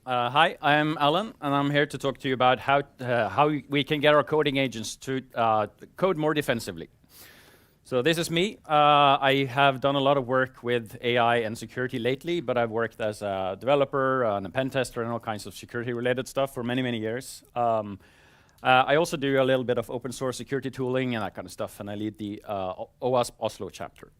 Hi, I'm Erlend, and I'm here to talk to you about how we can get our coding agents to code more defensively. So this is me. I have done a lot of work with AI and security lately, but I've worked as a developer and a pen tester and all kinds of security-related stuff for many, many years. I also do a little bit of open source security tooling and that kind of stuff, and I lead the OWASP Oslo chapter.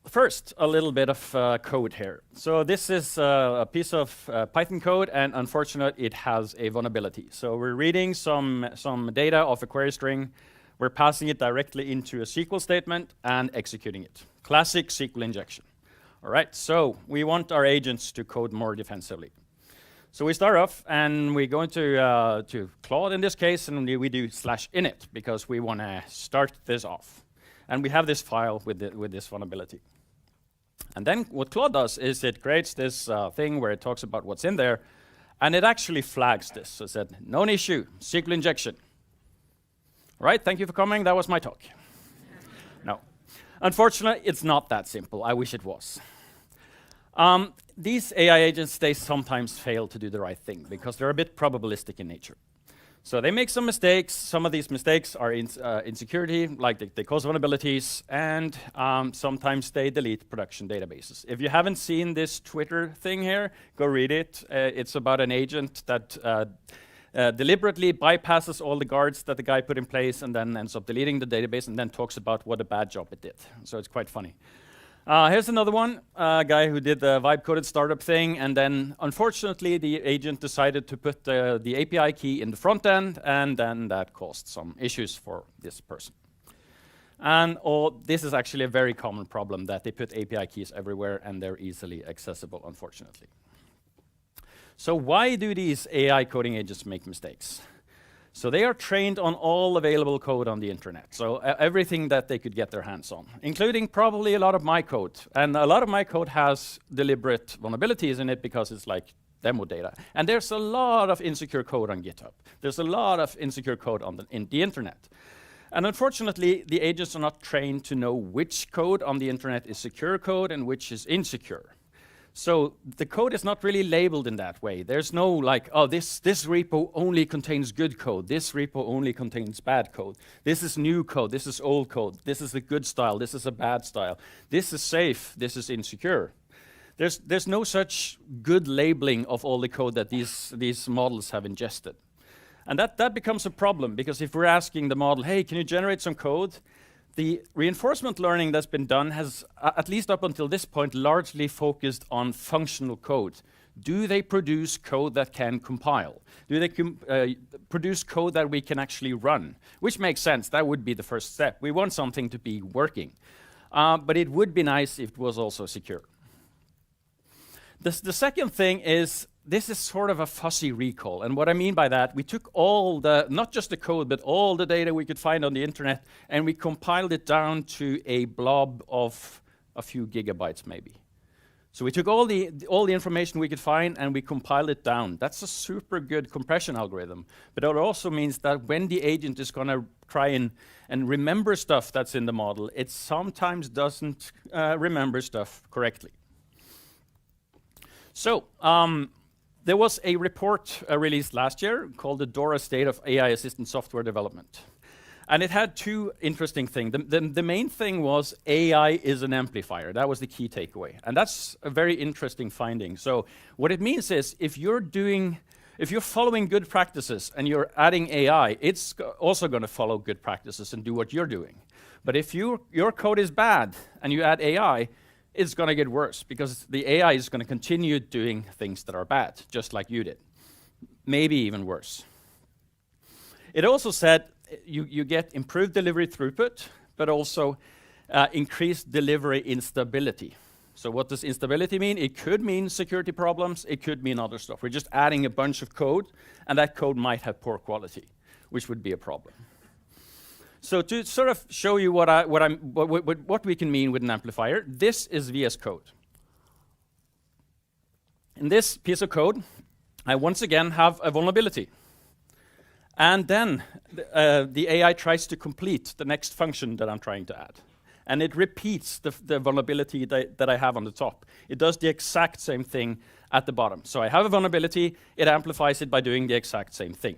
First, a little bit of code here. So this is a piece of Python code, and unfortunately, it has a vulnerability. So we're reading some data off a query string. We're passing it directly into a SQL statement and executing it. Classic SQL injection. All right, so we want our agents to code more defensively. So we start off, and we go into Claude in this case, and we do /init because we want to start this off. And we have this file with this vulnerability. And then what Claude does is it creates this thing where it talks about what's in there, and it actually flags this. So it said, known issue, SQL injection. All right, thank you for coming. That was my talk. No. Unfortunately, it's not that simple. I wish it was. These AI agents, they sometimes fail to do the right thing because they're a bit probabilistic in nature. So they make some mistakes. Some of these mistakes are insecurity, like they cause vulnerabilities, and sometimes they delete production databases. If you haven't seen this Twitter thing here, go read it. It's about an agent that deliberately bypasses all the guards that the guy put in place and then ends up deleting the database and then talks about what a bad job it did. So it's quite funny. Here's another one, a guy who did the vibe-coded startup thing, and then unfortunately the agent decided to put the API key in the front end, and then that caused some issues for this person. And this is actually a very common problem, that they put API keys everywhere and they're easily accessible, unfortunately. So why do these AI coding agents make mistakes? So they are trained on all available code on the internet, so everything that they could get their hands on, including probably a lot of my code. And a lot of my code has deliberate vulnerabilities in it because it's like demo data. And there's a lot of insecure code on GitHub. There's a lot of insecure code on in the internet. And unfortunately, the agents are not trained to know which code on the internet is secure code and which is insecure. So the code is not really labeled in that way. There's no like, oh, this repo only contains good code. This repo only contains bad code. This is new code. This is old code. This is a good style. This is a bad style. This is safe. This is insecure. There's no such good labeling of all the code that these models have ingested. And that becomes a problem, because if we're asking the model, hey, can you generate some code? The reinforcement learning that's been done has, at least up until this point, largely focused on functional code. Do they produce code that can compile? Do they produce code that we can actually run? Which makes sense. That would be the first step. We want something to be working. But it would be nice if it was also secure. The second thing is, this is sort of a fuzzy recall. And what I mean by that, we took all not just the code, but all the data we could find on the internet, and we compiled it down to a blob of a few gigabytes, maybe. So we took all the information we could find, and we compiled it down. That's a super good compression algorithm. But it also means that when the agent is going to try and remember stuff that's in the model, it sometimes doesn't remember stuff correctly. So, there was a report released last year called the DORA State of AI Assistant Software Development. And it had two interesting things. The main thing was AI is an amplifier. That was the key takeaway. And that's a very interesting finding. So what it means is, if you're following good practices and you're adding AI, it's also going to follow good practices and do what you're doing. But if your code is bad and you add AI, it's going to get worse, because the AI is going to continue doing things that are bad, just like you did. Maybe even worse. It also said you get improved delivery throughput, but also increased delivery instability. So what does instability mean? It could mean security problems. It could mean other stuff. We're just adding a bunch of code, and that code might have poor quality, which would be a problem. So to sort of show you what we can mean with an amplifier, this is VS Code. In this piece of code, I once again have a vulnerability. And then the AI tries to complete the next function that I'm trying to add. And it repeats the vulnerability that I have on the top. It does the exact same thing at the bottom. So I have a vulnerability, it amplifies it by doing the exact same thing.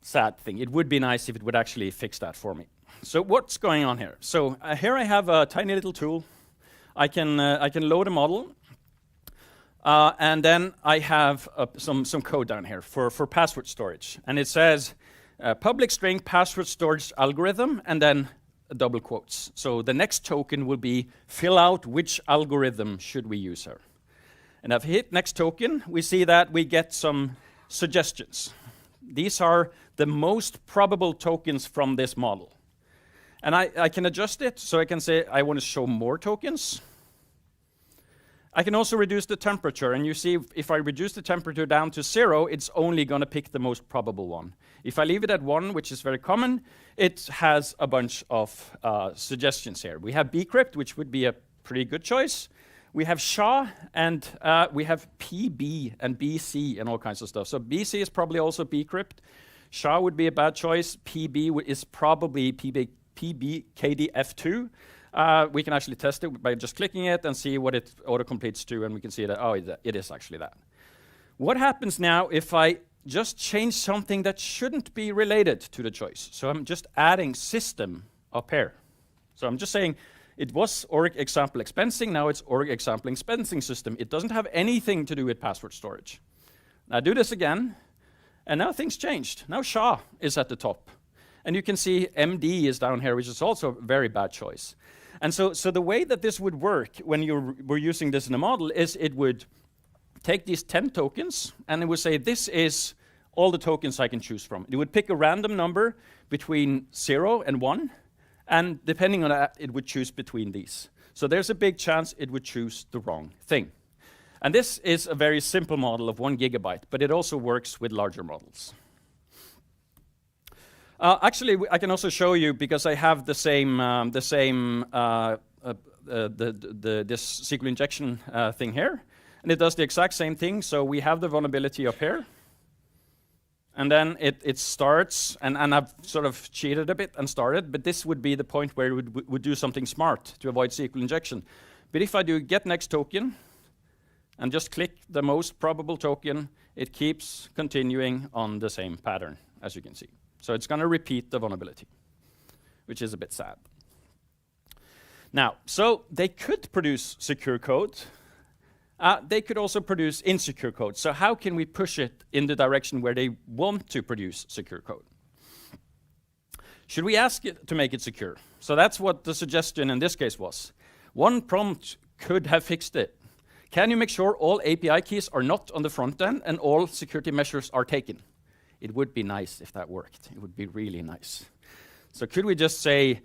Sad thing. It would be nice if it would actually fix that for me. So what's going on here? So here I have a tiny little tool. I can load a model, and then I have some code down here for password storage. And it says public string password storage algorithm, and then double quotes. So the next token will be fill out which algorithm should we use here. And if I hit next token, we see that we get some suggestions. These are the most probable tokens from this model. And I can adjust it, so I can say I want to show more tokens. I can also reduce the temperature, and you see if I reduce the temperature down to 0, it's only going to pick the most probable one. If I leave it at 1, which is very common, it has a bunch of suggestions here. We have bcrypt, which would be a pretty good choice. We have SHA, and we have PB and BC and all kinds of stuff. So BC is probably also bcrypt. SHA would be a bad choice. PB is probably PBKDF2. We can actually test it by just clicking it and see what it autocompletes to, and we can see that, oh, it is actually that. What happens now if I just change something that shouldn't be related to the choice? So I'm just adding system up here. So I'm just saying it was org example expensing, now it's org example expensing system. It doesn't have anything to do with password storage. Now do this again, and now things changed. Now SHA is at the top. And you can see MD is down here, which is also a very bad choice. And so the way that this would work when you were using this in a model is it would take these 10 tokens, and it would say, this is all the tokens I can choose from. It would pick a random number between 0 and 1, and depending on that, it would choose between these. So there's a big chance it would choose the wrong thing. And this is a very simple model of 1 gigabyte, but it also works with larger models. Actually, I can also show you, because I have this SQL injection thing here, and it does the exact same thing. So we have the vulnerability up here, and then it starts, and I've sort of cheated a bit and started, but this would be the point where it would do something smart to avoid SQL injection. But if I do get next token, and just click the most probable token, it keeps continuing on the same pattern, as you can see. So it's going to repeat the vulnerability, which is a bit sad. Now, so they could produce secure code. They could also produce insecure code. So how can we push it in the direction where they want to produce secure code? Should we ask it to make it secure? So that's what the suggestion in this case was. One prompt could have fixed it. Can you make sure all API keys are not on the front end and all security measures are taken? It would be nice if that worked. It would be really nice. So could we just say,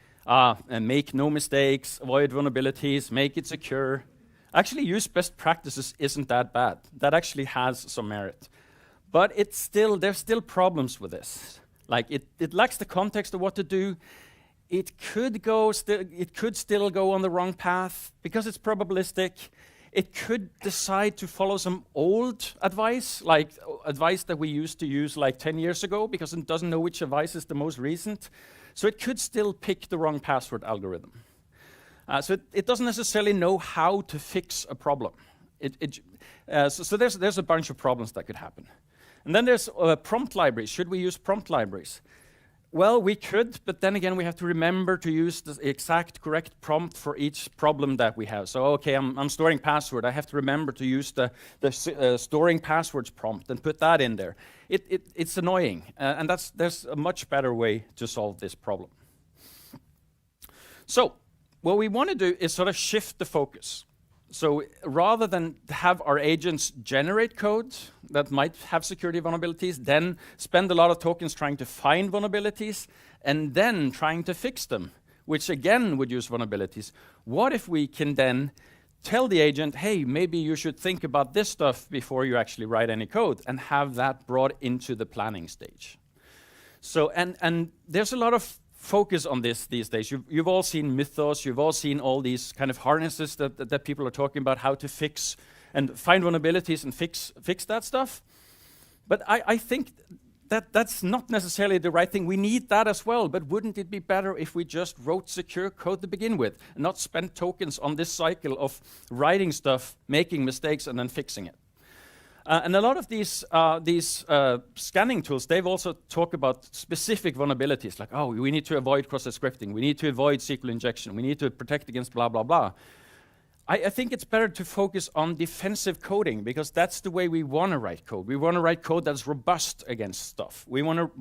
make no mistakes, avoid vulnerabilities, make it secure? Actually, use best practices isn't that bad. That actually has some merit. But there's still problems with this. Like it lacks the context of what to do. It could still go on the wrong path because it's probabilistic. It could decide to follow some old advice, like advice that we used to use like 10 years ago, because it doesn't know which advice is the most recent. So it could still pick the wrong password algorithm. So it doesn't necessarily know how to fix a problem. So there's a bunch of problems that could happen. And then there's prompt libraries. Should we use prompt libraries? Well, we could, but then again, we have to remember to use the exact correct prompt for each problem that we have. So, okay, I'm storing password. I have to remember to use the storing passwords prompt and put that in there. It's annoying, and there's a much better way to solve this problem. So, what we want to do is sort of shift the focus. So rather than have our agents generate code that might have security vulnerabilities, then spend a lot of tokens trying to find vulnerabilities, and then trying to fix them, which again would use vulnerabilities, what if we can then tell the agent, hey, maybe you should think about this stuff before you actually write any code, and have that brought into the planning stage? So, and there's a lot of focus on this these days. You've all seen Mythos, you've all seen all these kind of harnesses that people are talking about, how to fix and find vulnerabilities and fix that stuff. But I think that's not necessarily the right thing. We need that as well, but wouldn't it be better if we just wrote secure code to begin with, and not spend tokens on this cycle of writing stuff, making mistakes, and then fixing it? And a lot of these scanning tools, they've also talked about specific vulnerabilities, like, oh, we need to avoid cross-site scripting, we need to avoid SQL injection, we need to protect against blah, blah, blah. I think it's better to focus on defensive coding, because that's the way we want to write code. We want to write code that's robust against stuff. We want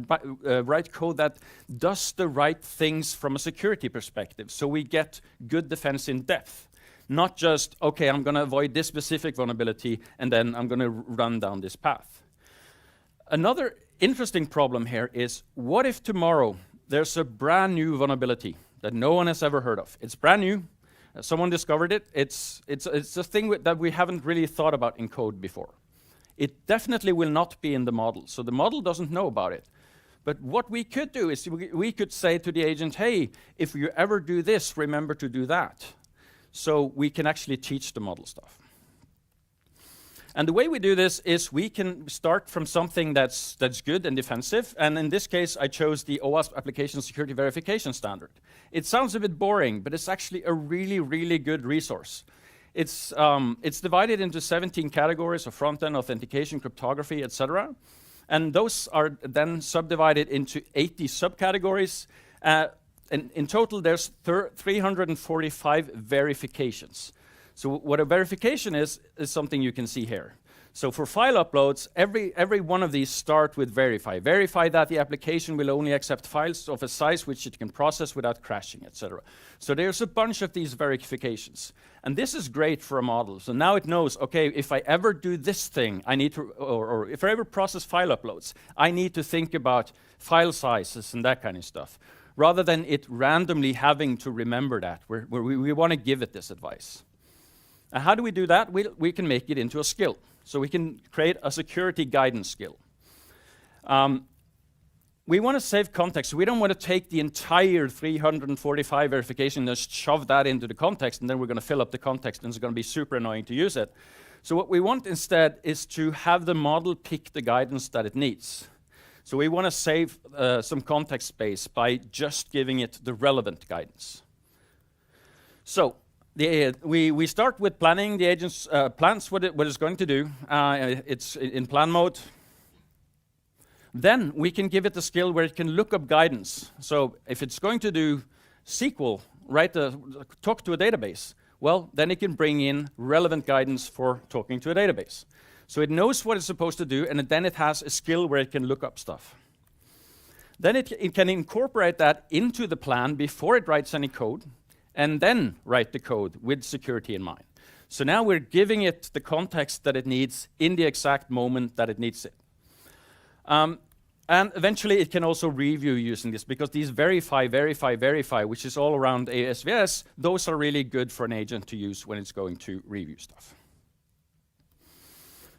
to write code that does the right things from a security perspective, so we get good defense in depth. Not just, okay, I'm going to avoid this specific vulnerability, and then I'm going to run down this path. Another interesting problem here is, what if tomorrow there's a brand new vulnerability that no one has ever heard of? It's brand new. Someone discovered it. It's a thing that we haven't really thought about in code before. It definitely will not be in the model, so the model doesn't know about it. But what we could do is we could say to the agent, hey, if you ever do this, remember to do that. So we can actually teach the model stuff. And the way we do this is we can start from something that's good and defensive. And in this case, I chose the OWASP Application Security Verification Standard. It sounds a bit boring, but it's actually a really, really good resource. It's divided into 17 categories of front-end authentication, cryptography, etc. And those are then subdivided into 80 subcategories. And in total, there's 345 verifications. So what a verification is something you can see here. So for file uploads, every one of these start with verify. Verify that the application will only accept files of a size which it can process without crashing, etc. So there's a bunch of these verifications. And this is great for a model. So now it knows, okay, if I ever do this thing, I need to, or if I ever process file uploads, I need to think about file sizes and that kind of stuff, rather than it randomly having to remember that, where we want to give it this advice. How do we do that? We can make it into a skill. So we can create a security guidance skill. We want to save context. So we don't want to take the entire 345 verification and just shove that into the context, and then we're going to fill up the context, and it's going to be super annoying to use it. So what we want instead is to have the model pick the guidance that it needs. So we want to save some context space by just giving it the relevant guidance. So we start with planning. The agent plans what it's going to do. It's in plan mode. Then we can give it a skill where it can look up guidance. So if it's going to do SQL, talk to a database, well, then it can bring in relevant guidance for talking to a database. So it knows what it's supposed to do, and then it has a skill where it can look up stuff. Then it can incorporate that into the plan before it writes any code, and then write the code with security in mind. So now we're giving it the context that it needs in the exact moment that it needs it. And eventually it can also review using this, because these verify, which is all around ASVS, those are really good for an agent to use when it's going to review stuff.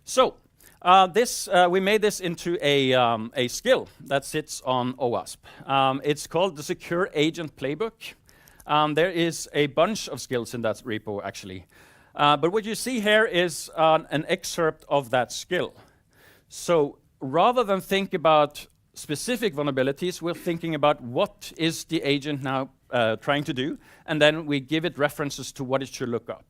So we made this into a skill that sits on OWASP. It's called the Secure Agent Playbook. There is a bunch of skills in that repo, actually. But what you see here is an excerpt of that skill. So rather than think about specific vulnerabilities, we're thinking about what is the agent now trying to do, and then we give it references to what it should look up.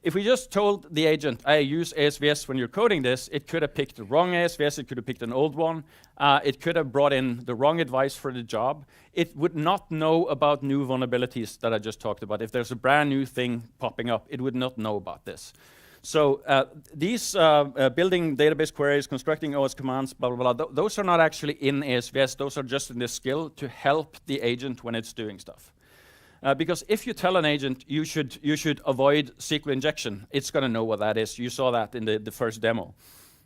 If we just told the agent, I use ASVS when you're coding this, it could have picked the wrong ASVS, it could have picked an old one, it could have brought in the wrong advice for the job. It would not know about new vulnerabilities that I just talked about. If there's a brand new thing popping up, it would not know about this. So these building database queries, constructing OS commands, blah, blah, blah, those are not actually in ASVS. Those are just in this skill to help the agent when it's doing stuff. Because if you tell an agent you should avoid SQL injection, it's going to know what that is. You saw that in the first demo.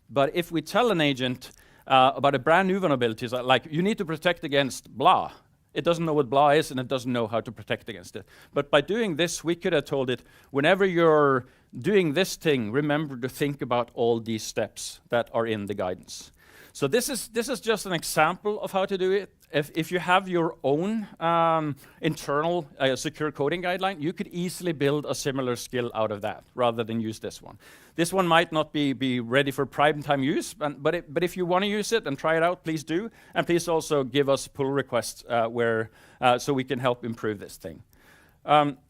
But if we tell an agent about a brand new vulnerability, like you need to protect against blah, it doesn't know what blah is, and it doesn't know how to protect against it. But by doing this, we could have told it, whenever you're doing this thing, remember to think about all these steps that are in the guidance. So this is just an example of how to do it. if you have your own internal secure coding guideline, you could easily build a similar skill out of that rather than use this one. This one might not be ready for prime time use, but if you want to use it and try it out, please do. And please also give us pull requests so we can help improve this thing.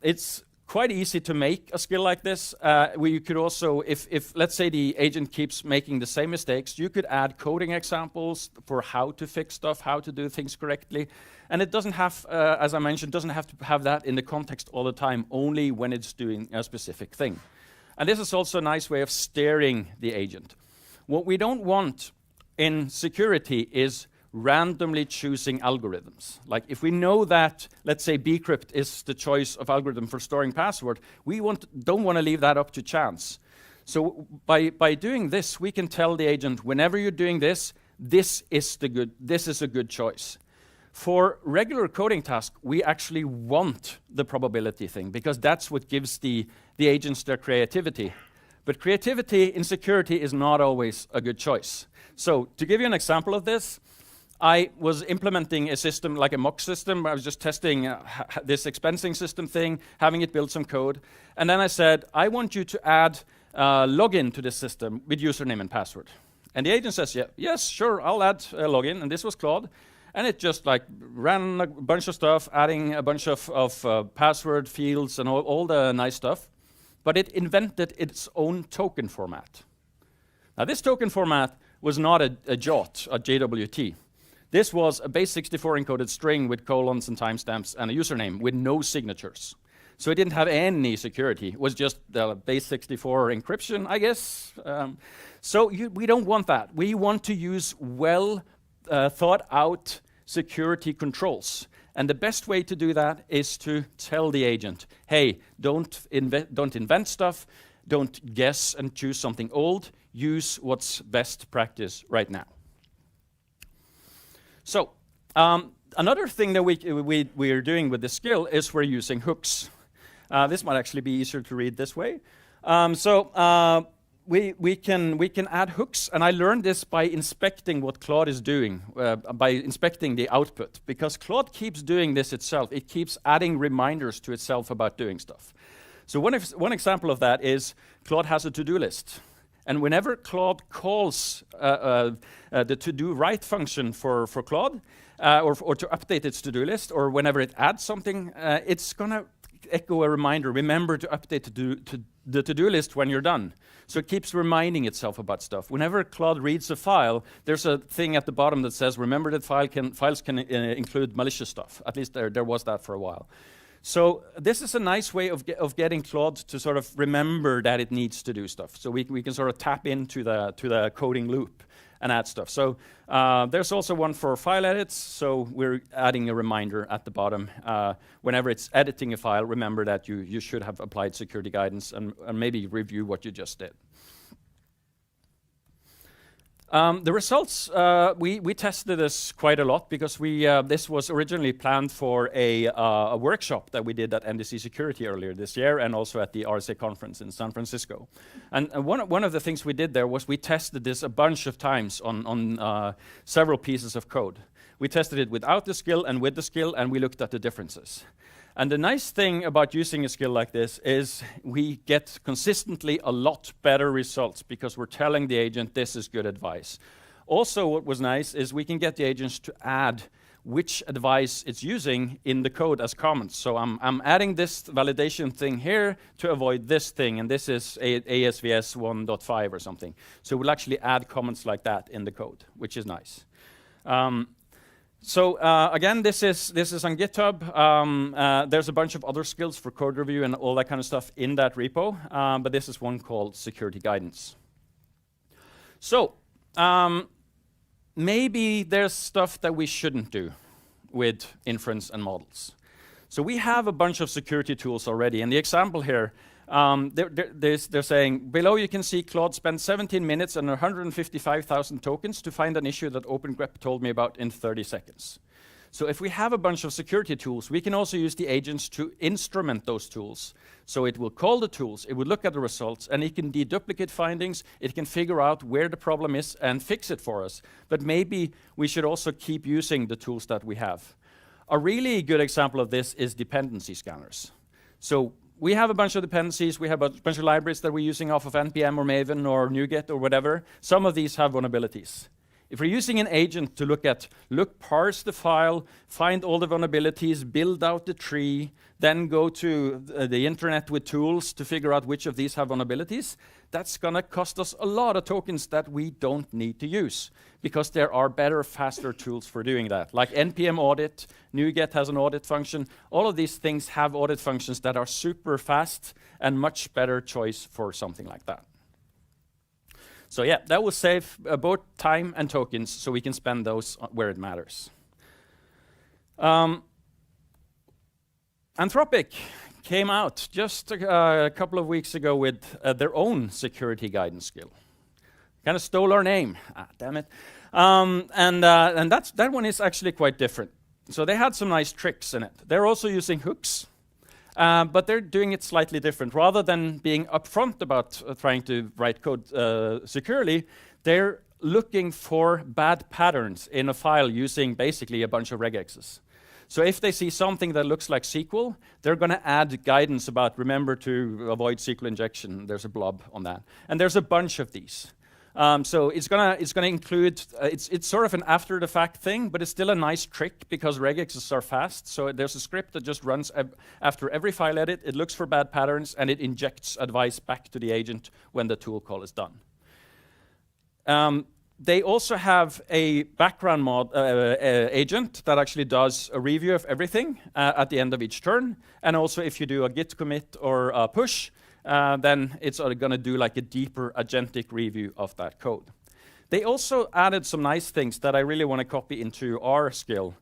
It's quite easy to make a skill like this. Where you could also, if let's say the agent keeps making the same mistakes, you could add coding examples for how to fix stuff, how to do things correctly. And it doesn't have, as I mentioned, doesn't have to have that in the context all the time, only when it's doing a specific thing. And this is also a nice way of steering the agent. What we don't want in security is randomly choosing algorithms. Like if we know that, let's say bcrypt is the choice of algorithm for storing password, we don't want to leave that up to chance. So by doing this, we can tell the agent, whenever you're doing this, this is a good choice. For regular coding tasks, we actually want the probability thing because that's what gives the agents their creativity. But creativity in security is not always a good choice. So to give you an example of this, I was implementing a system like a mock system. I was just testing this expensing system thing, having it build some code. And then I said, I want you to add login to this system with username and password. And the agent says, yeah, yes, sure, I'll add login. And this was Claude. And it just like ran a bunch of stuff, adding a bunch of password fields and all the nice stuff. But it invented its own token format. Now this token format was not a JWT, a JWT. This was a base64 encoded string with colons and timestamps and a username with no signatures. So it didn't have any security. It was just the base64 encryption, I guess. We don't want that. We want to use well thought out security controls. And the best way to do that is to tell the agent, hey, don't invent stuff, don't guess and choose something old, use what's best practice right now. So another thing that we're doing with this skill is we're using hooks. This might actually be easier to read this way. We can add hooks, and I learned this by inspecting what Claude is doing, by inspecting the output, because Claude keeps doing this itself. It keeps adding reminders to itself about doing stuff. So one example of that is Claude has a to-do list. And whenever Claude calls the to-do write function for Claude, or to update its to-do list, or whenever it adds something, it's going to echo a reminder. Remember to update the to-do list when you're done. So it keeps reminding itself about stuff. Whenever Claude reads a file, there's a thing at the bottom that says, remember that files can include malicious stuff. At least there was that for a while. So this is a nice way of getting Claude to sort of remember that it needs to do stuff. So we can sort of tap into the coding loop and add stuff. So there's also one for file edits. So we're adding a reminder at the bottom. Whenever it's editing a file, remember that you should have applied security guidance and maybe review what you just did. The results, we tested this quite a lot because this was originally planned for a workshop that we did at NDC Security earlier this year and also at the RSA conference in San Francisco. And one of the things we did there was we tested this a bunch of times on several pieces of code. We tested it without the skill and with the skill, and we looked at the differences. And the nice thing about using a skill like this is we get consistently a lot better results because we're telling the agent this is good advice. Also, what was nice is we can get the agents to add which advice it's using in the code as comments. So I'm adding this validation thing here to avoid this thing, and this is ASVS 1.5 or something. So we'll actually add comments like that in the code, which is nice. Again, this is on GitHub. There's a bunch of other skills for code review and all that kind of stuff in that repo, but this is one called security guidance. So maybe there's stuff that we shouldn't do with inference and models. So we have a bunch of security tools already, and the example here, they're saying, below you can see Claude spent 17 minutes and 155,000 tokens to find an issue that OpenGrep told me about in 30 seconds. So if we have a bunch of security tools, we can also use the agents to instrument those tools. So it will call the tools, it will look at the results, and it can deduplicate findings, it can figure out where the problem is and fix it for us. But maybe we should also keep using the tools that we have. A really good example of this is dependency scanners. So we have a bunch of dependencies, we have a bunch of libraries that we're using off of NPM or Maven or NuGet or whatever. Some of these have vulnerabilities. If we're using an agent to parse the file, find all the vulnerabilities, build out the tree, then go to the internet with tools to figure out which of these have vulnerabilities, that's gonna cost us a lot of tokens that we don't need to use, because there are better, faster tools for doing that. Like NPM audit, NuGet has an audit function. All of these things have audit functions that are super fast and much better choice for something like that. So yeah, that will save both time and tokens, so we can spend those where it matters. Anthropic came out just a couple of weeks ago with their own security guidance skill. Kind of stole our name, damn it. And that one is actually quite different. So they had some nice tricks in it. They're also using hooks. But they're doing it slightly different. Rather than being upfront about trying to write code securely, they're looking for bad patterns in a file using basically a bunch of regexes. So if they see something that looks like SQL, they're going to add guidance about remember to avoid SQL injection. There's a blob on that. And there's a bunch of these. So it's gonna include, it's sort of an after the fact thing, but it's still a nice trick because regexes are fast. So there's a script that just runs after every file edit, it looks for bad patterns, and it injects advice back to the agent when the tool call is done. They also have a background mod agent that actually does a review of everything at the end of each turn. And also if you do a git commit or a push, then it's going to do like a deeper agentic review of that code. They also added some nice things that I really want to copy into our skill,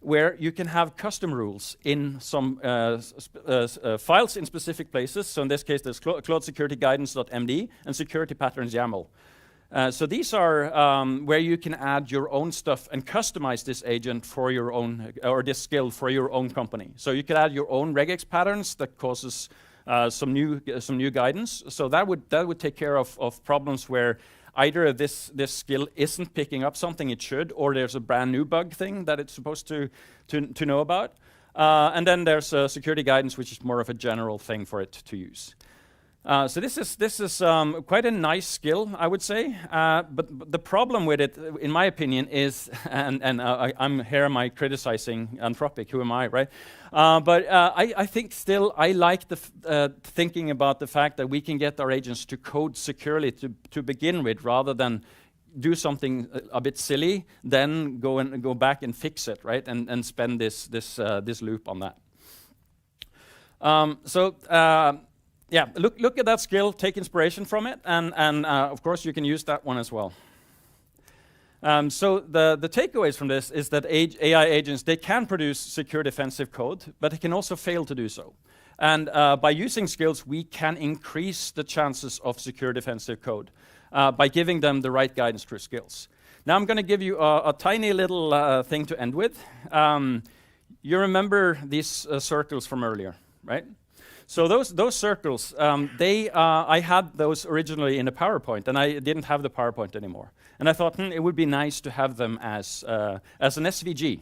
where you can have custom rules in some files in specific places. So in this case, there's Cloud Security Guidance.md and Security Patterns YAML. So these are where you can add your own stuff and customize this agent for your own, or this skill for your own company. So you could add your own regex patterns that causes some new guidance. So that would take care of problems where either this skill isn't picking up something it should, or there's a brand new bug thing that it's supposed to know about. And then there's security guidance, which is more of a general thing for it to use. So this is quite a nice skill, I would say. But the problem with it, in my opinion, is, and am I criticizing Anthropic? Who am I, right? But I think still I like the thinking about the fact that we can get our agents to code securely to begin with, rather than do something a bit silly, then go back and fix it, right? And spend this loop on that. Yeah, look at that skill, take inspiration from it, and of course you can use that one as well. So the takeaways from this is that AI agents, they can produce secure defensive code, but they can also fail to do so. And by using skills, we can increase the chances of secure defensive code by giving them the right guidance through skills. Now I'm going to give you a tiny little thing to end with. You remember these circles from earlier, right? So those circles, I had those originally in a PowerPoint, and I didn't have the PowerPoint anymore. And I thought it would be nice to have them as an SVG.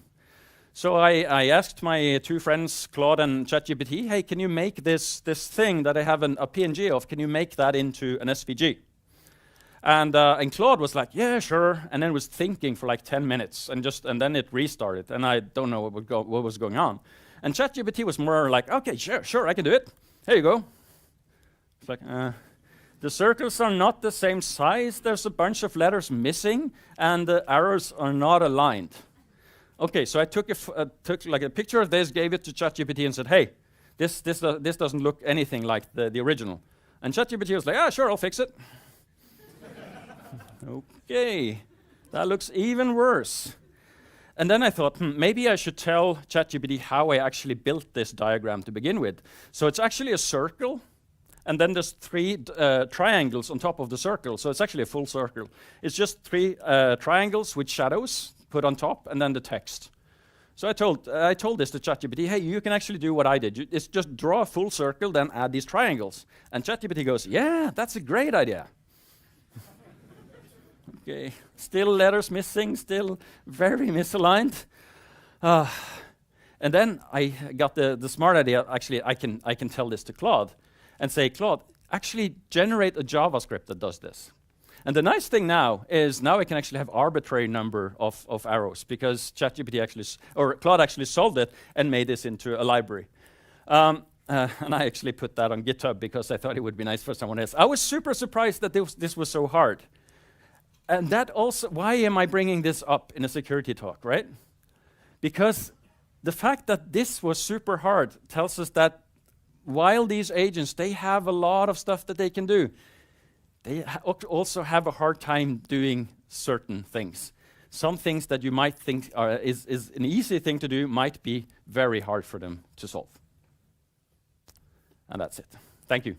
So I asked my two friends, Claude and ChatGPT, hey, can you make this thing that I have a PNG of, can you make that into an SVG? And Claude was like, yeah, sure, and then was thinking for like 10 minutes, and then it restarted, and I don't know what was going on. And ChatGPT was more like, okay, sure, I can do it. Here you go. It's like, the circles are not the same size. There's a bunch of letters missing, and the arrows are not aligned. Okay, so I took like a picture of this, gave it to ChatGPT, and said, hey, this doesn't look anything like the original. And ChatGPT was like, sure, I'll fix it. Okay, that looks even worse. And then I thought, maybe I should tell ChatGPT how I actually built this diagram to begin with. So it's actually a circle, and then there's 3 triangles on top of the circle. So it's actually a full circle. It's just 3 triangles with shadows put on top, and then the text. So I told this to ChatGPT, hey, you can actually do what I did. It's just draw a full circle, then add these triangles. And ChatGPT goes, yeah, that's a great idea. Okay, still letters missing, still very misaligned. And then I got the smart idea, actually, I can tell this to Claude and say, Claude, actually generate a JavaScript that does this. And the nice thing now is I can actually have arbitrary number of arrows because ChatGPT actually, or Claude actually solved it and made this into a library. And I actually put that on GitHub because I thought it would be nice for someone else. I was super surprised that this was so hard. And that also, why am I bringing this up in a security talk, right? Because the fact that this was super hard tells us that while these agents, they have a lot of stuff that they can do, they also have a hard time doing certain things. Some things that you might think is an easy thing to do might be very hard for them to solve. And that's it. Thank you.